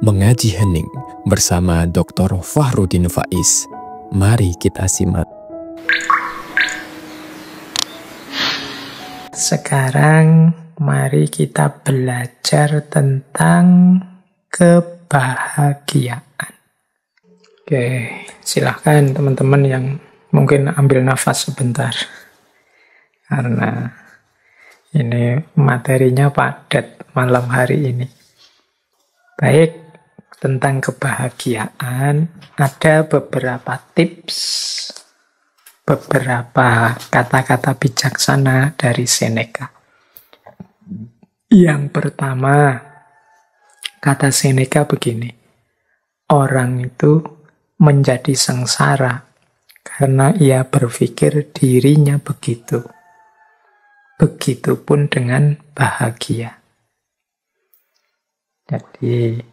Mengaji Hening bersama Dr. Fahrudin Faiz. Mari kita simak. Sekarang mari kita belajar tentang kebahagiaan. Oke, silahkan teman-teman yang mungkin ambil nafas sebentar. Karena ini materinya padat malam hari ini. Baik, tentang kebahagiaan ada beberapa tips, beberapa kata-kata bijaksana dari Seneca. Yang pertama, kata Seneca begini, orang itu menjadi sengsara karena ia berpikir dirinya begitu. Begitupun dengan bahagia. Jadi,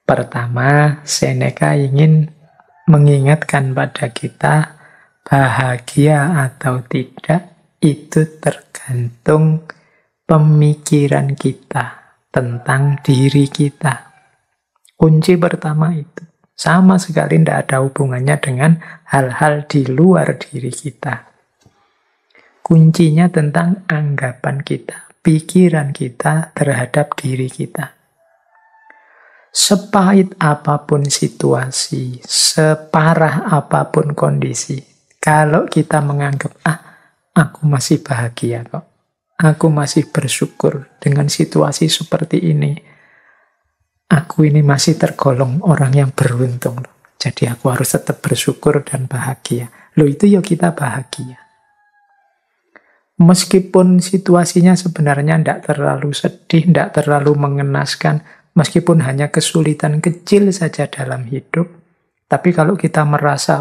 pertama, Seneca ingin mengingatkan pada kita, bahagia atau tidak, itu tergantung pemikiran kita tentang diri kita. Kunci pertama itu. Sama sekali tidak ada hubungannya dengan hal-hal di luar diri kita. Kuncinya tentang anggapan kita, pikiran kita terhadap diri kita. Sepahit apapun situasi, separah apapun kondisi, kalau kita menganggap, aku masih bahagia kok, aku masih bersyukur dengan situasi seperti ini, aku ini masih tergolong orang yang beruntung, jadi aku harus tetap bersyukur dan bahagia. Itu ya kita bahagia. Meskipun situasinya sebenarnya tidak terlalu sedih, tidak terlalu mengenaskan, meskipun hanya kesulitan kecil saja dalam hidup, tapi kalau kita merasa,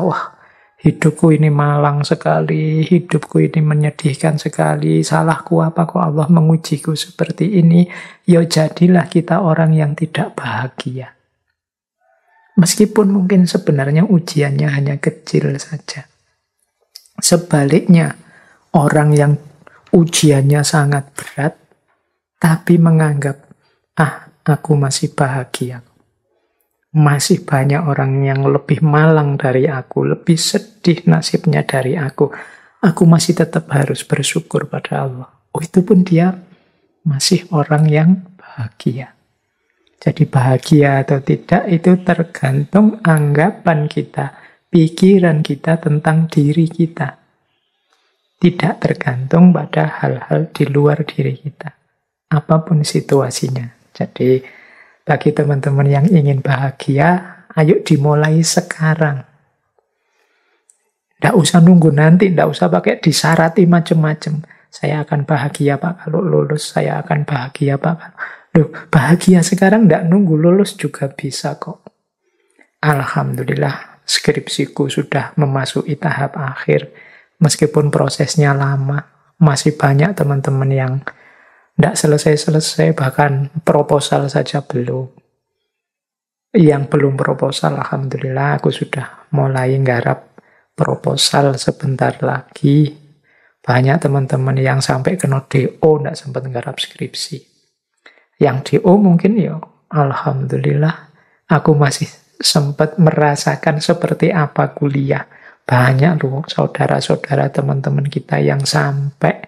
hidupku ini malang sekali, hidupku ini menyedihkan sekali, salahku apa kok Allah mengujiku seperti ini, ya jadilah kita orang yang tidak bahagia. Meskipun mungkin sebenarnya ujiannya hanya kecil saja. Sebaliknya, orang yang ujiannya sangat berat, tapi menganggap, aku masih bahagia. Masih banyak orang yang lebih malang dari aku, lebih sedih nasibnya dari aku. Aku masih tetap harus bersyukur pada Allah. Itu pun dia masih orang yang bahagia. Jadi bahagia atau tidak itu tergantung anggapan kita, pikiran kita tentang diri kita. Tidak tergantung pada hal-hal di luar diri kita. Apapun situasinya. Jadi, bagi teman-teman yang ingin bahagia, ayo dimulai sekarang. Tidak usah nunggu nanti, tidak usah pakai disarati macam-macam. Saya akan bahagia Pak kalau lulus, saya akan bahagia Pak. Bahagia sekarang tidak nunggu lulus juga bisa kok. Alhamdulillah, skripsiku sudah memasuki tahap akhir. Meskipun prosesnya lama, masih banyak teman-teman yang tidak selesai-selesai, bahkan proposal saja belum. Yang belum proposal, alhamdulillah aku sudah mulai nggarap proposal sebentar lagi. Banyak teman-teman yang sampai kena DO, tidak sempat nggarap skripsi. Yang DO mungkin alhamdulillah, aku masih sempat merasakan seperti apa kuliah. Banyak loh saudara-saudara teman-teman kita yang sampai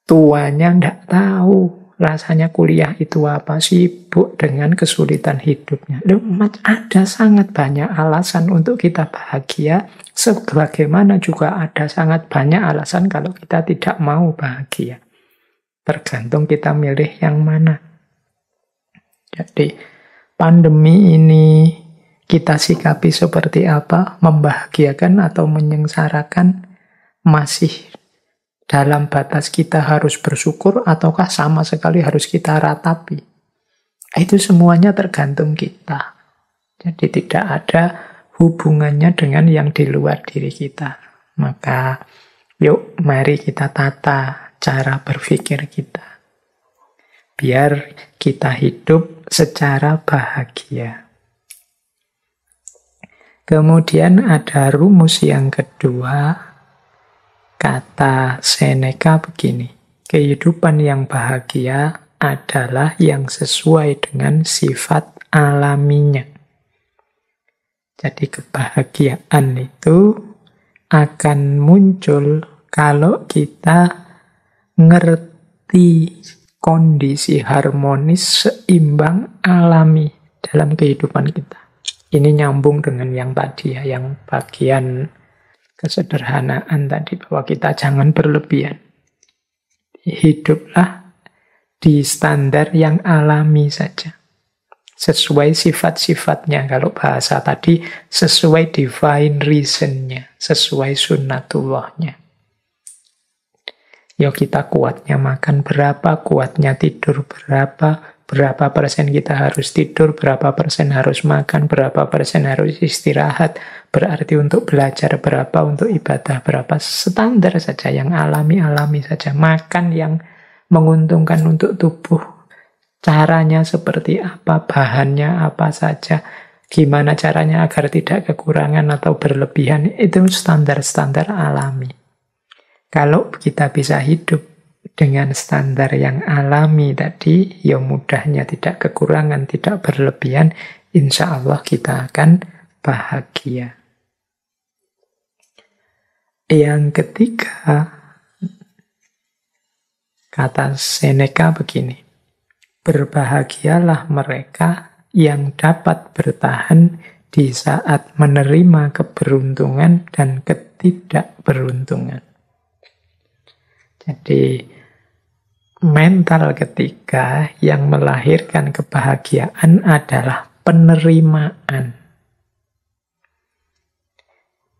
tuanya tidak tahu rasanya kuliah itu apa, sibuk dengan kesulitan hidupnya. Ada sangat banyak alasan untuk kita bahagia, sebagaimana juga ada sangat banyak alasan kalau kita tidak mau bahagia. Tergantung kita milih yang mana. Jadi pandemi ini kita sikapi seperti apa, membahagiakan atau menyengsarakan, masih dalam batas kita harus bersyukur ataukah sama sekali harus kita ratapi. Itu semuanya tergantung kita. Jadi tidak ada hubungannya dengan yang di luar diri kita. Maka yuk mari kita tata cara berpikir kita. Biar kita hidup secara bahagia. Kemudian ada rumus yang kedua, kata Seneca begini, kehidupan yang bahagia adalah yang sesuai dengan sifat alaminya. Jadi kebahagiaan itu akan muncul kalau kita ngerti kondisi harmonis, seimbang, alami dalam kehidupan kita. Ini nyambung dengan yang tadi ya, yang bagian kesederhanaan tadi, bahwa kita jangan berlebihan. Hiduplah di standar yang alami saja. Sesuai sifat-sifatnya. Kalau bahasa tadi, sesuai divine reason-nya, sesuai sunnatullahnya. Ya kita kuatnya makan berapa, kuatnya tidur berapa persen kita harus tidur, berapa persen harus makan, berapa persen harus istirahat. Berarti untuk belajar berapa, untuk ibadah berapa. Standar saja, yang alami-alami saja. Makan yang menguntungkan untuk tubuh. Caranya seperti apa, bahannya apa saja, gimana caranya agar tidak kekurangan atau berlebihan, itu standar-standar alami. Kalau kita bisa hidup dengan standar yang alami tadi, ya mudahnya tidak kekurangan, tidak berlebihan, insya Allah kita akan bahagia. Yang ketiga, kata Seneca begini, berbahagialah mereka yang dapat bertahan di saat menerima keberuntungan dan ketidakberuntungan. Jadi, mental ketiga yang melahirkan kebahagiaan adalah penerimaan.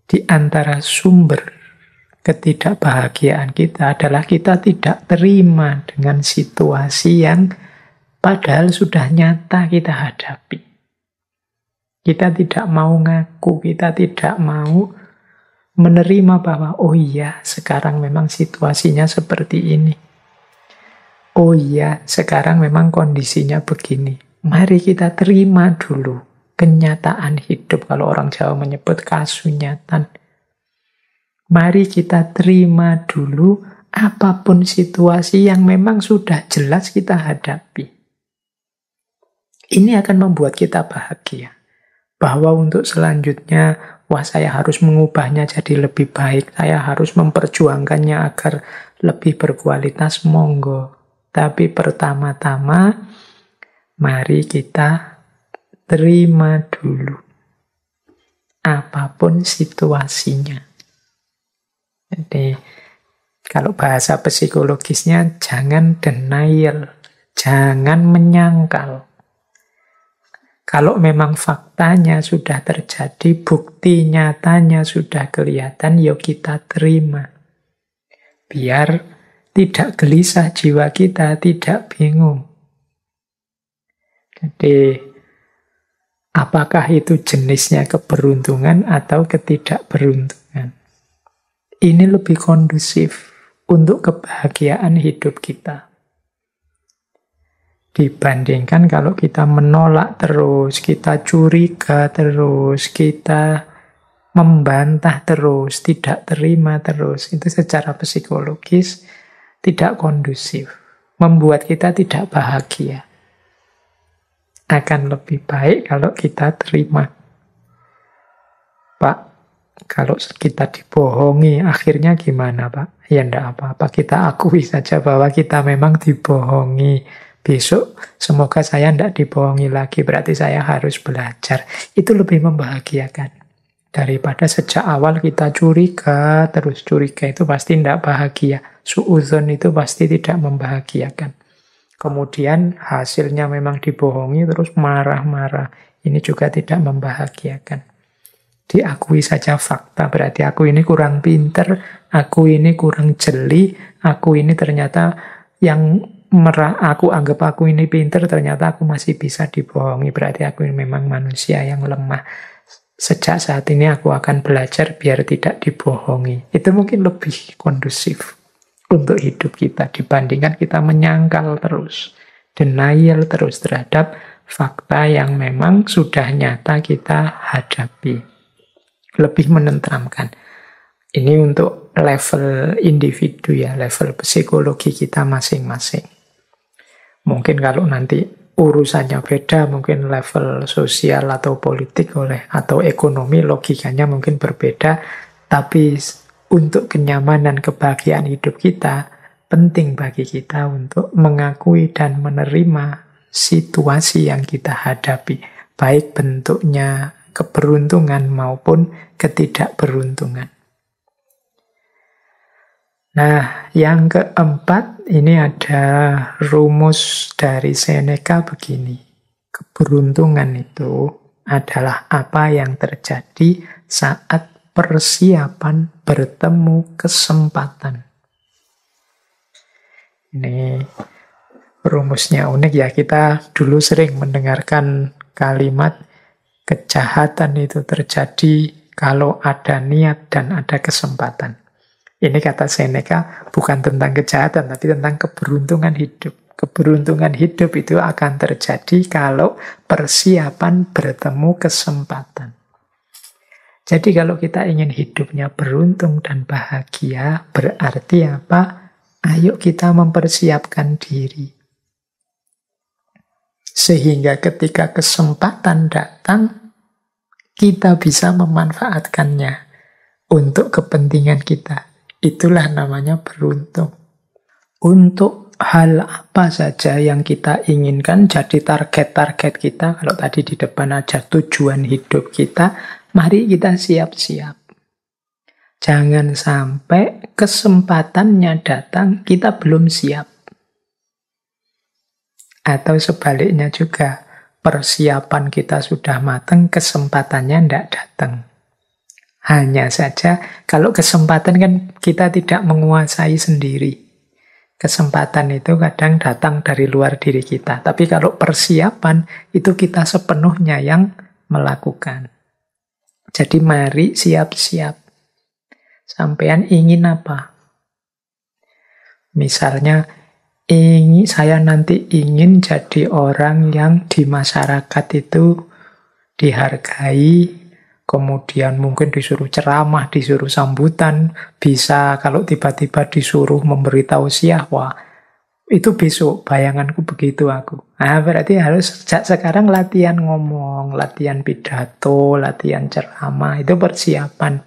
Di antara sumber ketidakbahagiaan kita adalah kita tidak terima dengan situasi yang padahal sudah nyata kita hadapi. Kita tidak mau ngaku, kita tidak mau menerima bahwa oh iya, sekarang memang situasinya seperti ini. Oh iya, sekarang memang kondisinya begini. Mari kita terima dulu kenyataan hidup, kalau orang Jawa menyebut kasunyatan. Mari kita terima dulu apapun situasi yang memang sudah jelas kita hadapi. Ini akan membuat kita bahagia. Bahwa untuk selanjutnya, wah saya harus mengubahnya jadi lebih baik, saya harus memperjuangkannya agar lebih berkualitas, monggo. Tapi pertama-tama, mari kita terima dulu apapun situasinya. Jadi, kalau bahasa psikologisnya, jangan denial, jangan menyangkal. Kalau memang faktanya sudah terjadi, bukti nyatanya sudah kelihatan, yuk kita terima. Biar tidak gelisah jiwa kita, tidak bingung. Jadi, apakah itu jenisnya keberuntungan atau ketidakberuntungan? Ini lebih kondusif untuk kebahagiaan hidup kita. Dibandingkan kalau kita menolak terus, kita curiga terus, kita membantah terus, tidak terima terus. Itu secara psikologis tidak kondusif. Membuat kita tidak bahagia. Akan lebih baik kalau kita terima. Pak, kalau kita dibohongi, akhirnya gimana Pak? Ya enggak apa-apa, kita akui saja bahwa kita memang dibohongi. Besok semoga saya tidak dibohongi lagi, berarti saya harus belajar. Itu lebih membahagiakan. Daripada sejak awal kita curiga, terus curiga itu pasti tidak bahagia. Suudzon itu pasti tidak membahagiakan. Kemudian hasilnya memang dibohongi, terus marah-marah. Ini juga tidak membahagiakan. Diakui saja fakta, berarti aku ini kurang pinter, aku ini kurang jeli, aku ini ternyata yang aku anggap aku ini pinter, ternyata aku masih bisa dibohongi. Berarti aku ini memang manusia yang lemah. Sejak saat ini aku akan belajar biar tidak dibohongi. Itu mungkin lebih kondusif untuk hidup kita dibandingkan kita menyangkal terus, denial terus terhadap fakta yang memang sudah nyata kita hadapi. Lebih menenteramkan. Ini untuk level individu ya, level psikologi kita masing-masing. Mungkin kalau nanti urusannya beda, mungkin level sosial atau politik atau ekonomi logikanya mungkin berbeda, tapi untuk kenyamanan kebahagiaan hidup kita, penting bagi kita untuk mengakui dan menerima situasi yang kita hadapi, baik bentuknya keberuntungan maupun ketidakberuntungan. Nah, yang keempat, ini ada rumus dari Seneca begini. Keberuntungan itu adalah apa yang terjadi saat persiapan bertemu kesempatan. Ini rumusnya unik ya, kita dulu sering mendengarkan kalimat kejahatan itu terjadi kalau ada niat dan ada kesempatan. Ini kata Seneca bukan tentang kejahatan, tapi tentang keberuntungan hidup. Keberuntungan hidup itu akan terjadi kalau persiapan bertemu kesempatan. Jadi kalau kita ingin hidupnya beruntung dan bahagia, berarti apa? Ayo kita mempersiapkan diri. Sehingga ketika kesempatan datang, kita bisa memanfaatkannya untuk kepentingan kita. Itulah namanya beruntung. Untuk hal apa saja yang kita inginkan jadi target-target kita, kalau tadi di depan aja tujuan hidup kita, mari kita siap-siap. Jangan sampai kesempatannya datang, kita belum siap. Atau sebaliknya juga, persiapan kita sudah matang, kesempatannya tidak datang. Hanya saja, kalau kesempatan kan kita tidak menguasai sendiri. Kesempatan itu kadang datang dari luar diri kita. Tapi kalau persiapan, itu kita sepenuhnya yang melakukan. Jadi mari siap-siap. Sampean ingin apa? Misalnya, saya nanti ingin jadi orang yang di masyarakat itu dihargai, kemudian mungkin disuruh ceramah, disuruh sambutan, bisa kalau tiba-tiba disuruh memberi tausiah, wah, itu besok, bayanganku begitu aku. Nah, berarti harus sejak sekarang latihan ngomong, latihan pidato, latihan ceramah, itu persiapan.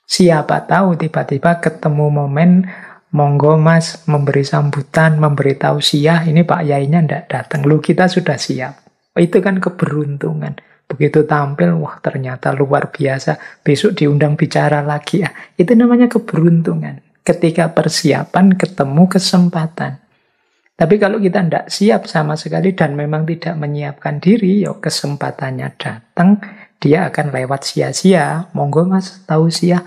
Siapa tahu tiba-tiba ketemu momen, monggo mas, memberi sambutan, memberi tausiah, ini Pak Yainya ndak datang, lu kita sudah siap. Itu kan keberuntungan. Begitu tampil, wah ternyata luar biasa, besok diundang bicara lagi. Ya, itu namanya keberuntungan. Ketika persiapan ketemu kesempatan. Tapi kalau kita tidak siap sama sekali dan memang tidak menyiapkan diri, ya kesempatannya datang, dia akan lewat sia-sia. Monggo mas, tausiah.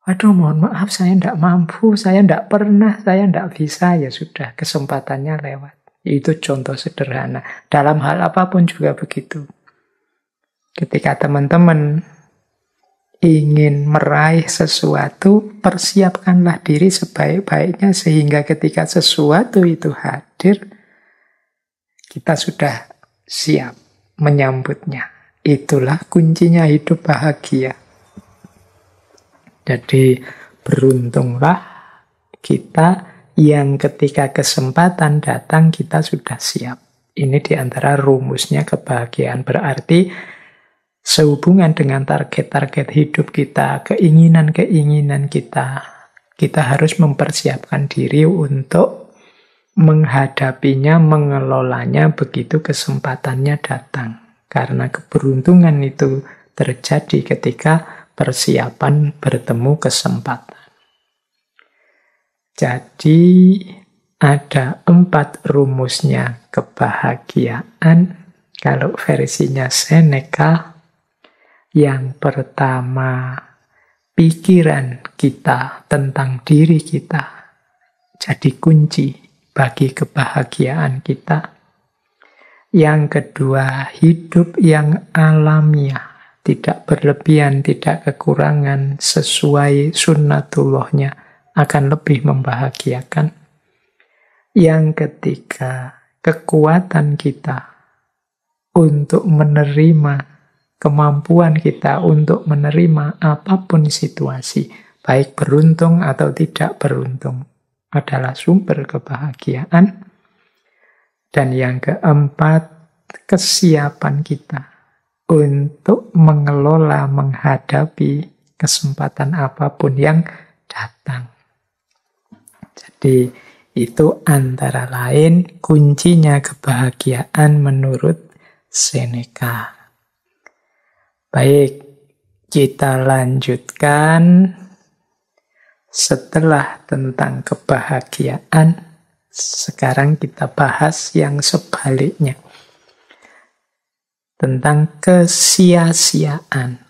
Aduh mohon maaf, saya tidak mampu, saya tidak pernah, saya tidak bisa. Ya sudah, kesempatannya lewat. Itu contoh sederhana. Dalam hal apapun juga begitu. Ketika teman-teman ingin meraih sesuatu, persiapkanlah diri sebaik-baiknya sehingga ketika sesuatu itu hadir, kita sudah siap menyambutnya. Itulah kuncinya hidup bahagia. Jadi beruntunglah kita yang ketika kesempatan datang kita sudah siap. Ini diantara rumusnya kebahagiaan. Berarti sehubungan dengan target-target hidup kita, keinginan-keinginan kita, kita harus mempersiapkan diri untuk menghadapinya, mengelolanya begitu kesempatannya datang. Karena keberuntungan itu terjadi ketika persiapan bertemu kesempatan. Jadi ada 4 rumusnya kebahagiaan. Kalau versinya Seneca, yang pertama, pikiran kita tentang diri kita jadi kunci bagi kebahagiaan kita. Yang kedua, hidup yang alamiah, tidak berlebihan, tidak kekurangan, sesuai sunnatullahnya akan lebih membahagiakan. Yang ketiga, kekuatan kita untuk menerima, kemampuan kita untuk menerima apapun situasi, baik beruntung atau tidak beruntung, adalah sumber kebahagiaan. Dan yang keempat, kesiapan kita untuk mengelola, menghadapi kesempatan apapun yang datang. Jadi itu antara lain kuncinya kebahagiaan menurut Seneca. Baik, kita lanjutkan setelah tentang kebahagiaan. Sekarang kita bahas yang sebaliknya. Tentang kesia-siaan.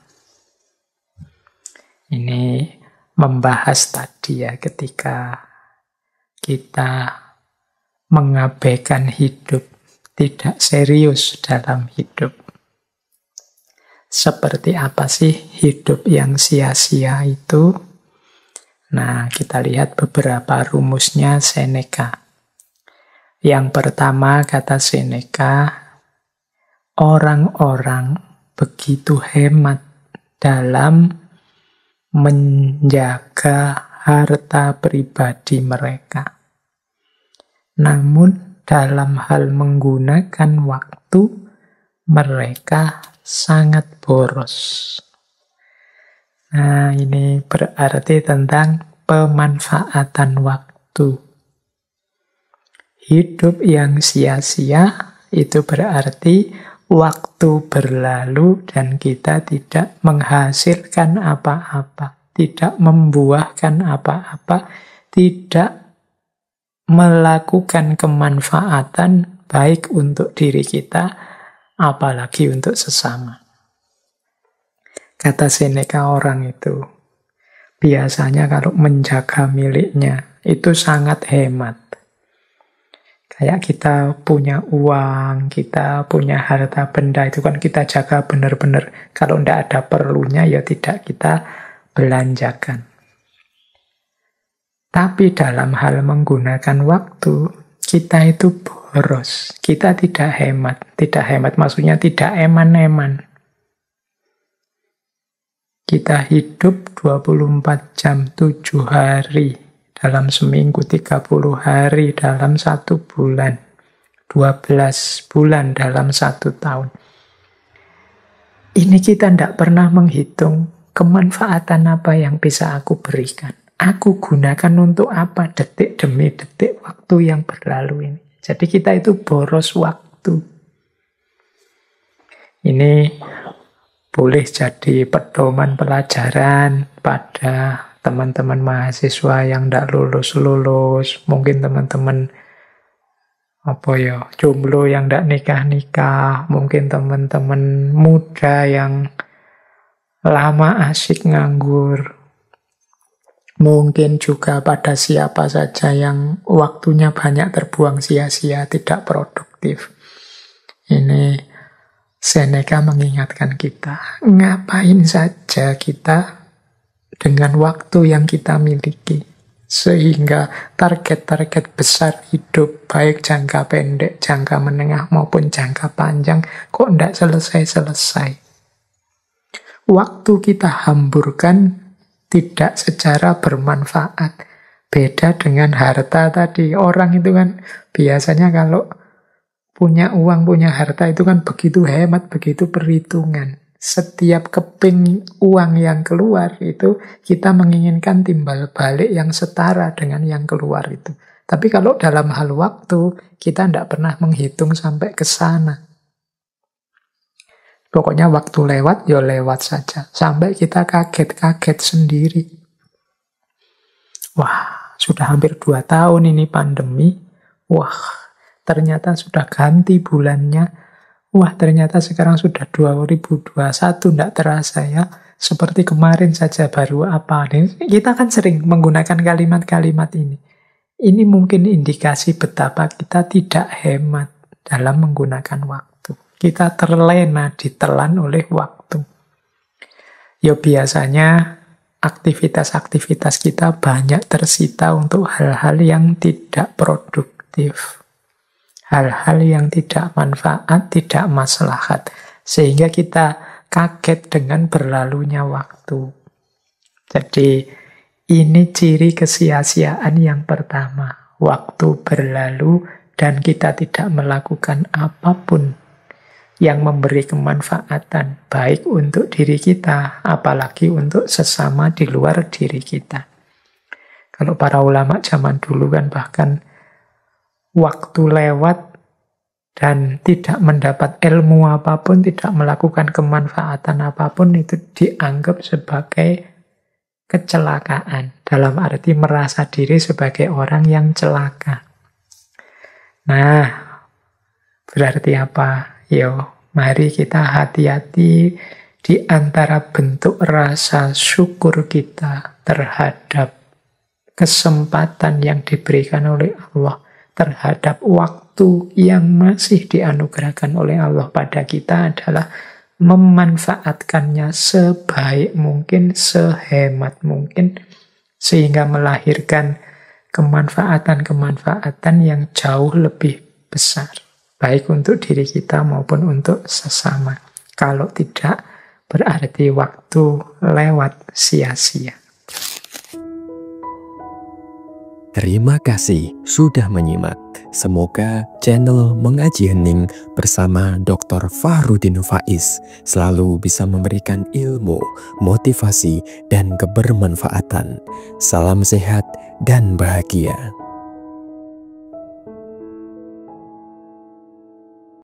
Ini membahas tadi ya, ketika kita mengabaikan hidup, tidak serius dalam hidup. Seperti apa sih hidup yang sia-sia itu? Nah, kita lihat beberapa rumusnya Seneca. Yang pertama, kata Seneca, orang-orang begitu hemat dalam menjaga harta pribadi mereka. Namun, dalam hal menggunakan waktu, mereka sangat boros. Nah, ini berarti tentang pemanfaatan waktu. Hidup yang sia-sia itu berarti waktu berlalu dan kita tidak menghasilkan apa-apa, tidak membuahkan apa-apa, tidak melakukan kemanfaatan baik untuk diri kita, apalagi untuk sesama. Kata Seneca, orang itu biasanya kalau menjaga miliknya itu sangat hemat. Kayak kita punya uang, kita punya harta benda, itu kan kita jaga benar-benar. Kalau tidak ada perlunya, ya tidak kita belanjakan. Tapi dalam hal menggunakan waktu, kita itu boros. Kita tidak hemat. Tidak hemat maksudnya tidak eman-eman. Kita hidup 24 jam, 7 hari. Dalam seminggu 30 hari dalam 1 bulan. 12 bulan dalam 1 tahun. Ini kita tidak pernah menghitung kemanfaatan apa yang bisa aku berikan. Aku gunakan untuk apa detik demi detik waktu yang berlalu ini. Jadi kita itu boros waktu. Ini boleh jadi pedoman pelajaran pada teman-teman mahasiswa yang tidak lulus-lulus, mungkin teman-teman jomblo yang tidak nikah-nikah, mungkin teman-teman muda yang lama asik nganggur, mungkin juga pada siapa saja yang waktunya banyak terbuang sia-sia, tidak produktif. Ini Seneca mengingatkan kita, ngapain saja kita dengan waktu yang kita miliki, sehingga target-target besar hidup, baik jangka pendek, jangka menengah, maupun jangka panjang, kok tidak selesai-selesai. Waktu kita hamburkan tidak secara bermanfaat. Beda dengan harta tadi. Orang itu kan biasanya kalau punya uang, punya harta itu kan begitu hemat, begitu perhitungan. Setiap keping uang yang keluar itu kita menginginkan timbal balik yang setara dengan yang keluar itu. Tapi kalau dalam hal waktu, kita tidak pernah menghitung sampai ke sana. Pokoknya waktu lewat, ya lewat saja. Sampai kita kaget-kaget sendiri. Wah, sudah hampir 2 tahun ini pandemi. Wah, ternyata sudah ganti bulannya. Wah, ternyata sekarang sudah 2021, tidak terasa ya. Seperti kemarin saja baru apa. Kita kan sering menggunakan kalimat-kalimat ini. Ini mungkin indikasi betapa kita tidak hemat dalam menggunakan waktu. Kita terlena, ditelan oleh waktu. Ya biasanya aktivitas-aktivitas kita banyak tersita untuk hal-hal yang tidak produktif. Hal-hal yang tidak manfaat, tidak maslahat. Sehingga kita kaget dengan berlalunya waktu. Jadi ini ciri kesia-siaan yang pertama. Waktu berlalu dan kita tidak melakukan apapun yang memberi kemanfaatan, baik untuk diri kita, apalagi untuk sesama di luar diri kita. Kalau para ulama zaman dulu kan bahkan waktu lewat dan tidak mendapat ilmu apapun, tidak melakukan kemanfaatan apapun, itu dianggap sebagai kecelakaan. Dalam arti merasa diri sebagai orang yang celaka. Nah, berarti apa? Mari kita hati-hati di antara bentuk rasa syukur kita terhadap kesempatan yang diberikan oleh Allah, terhadap waktu yang masih dianugerahkan oleh Allah pada kita adalah memanfaatkannya sebaik mungkin, sehemat mungkin, sehingga melahirkan kemanfaatan-kemanfaatan yang jauh lebih besar, baik untuk diri kita maupun untuk sesama. Kalau tidak, berarti waktu lewat sia-sia. Terima kasih sudah menyimak. Semoga channel Mengaji Hening bersama Dr. Fahrudin Faiz selalu bisa memberikan ilmu, motivasi, dan kebermanfaatan. Salam sehat dan bahagia.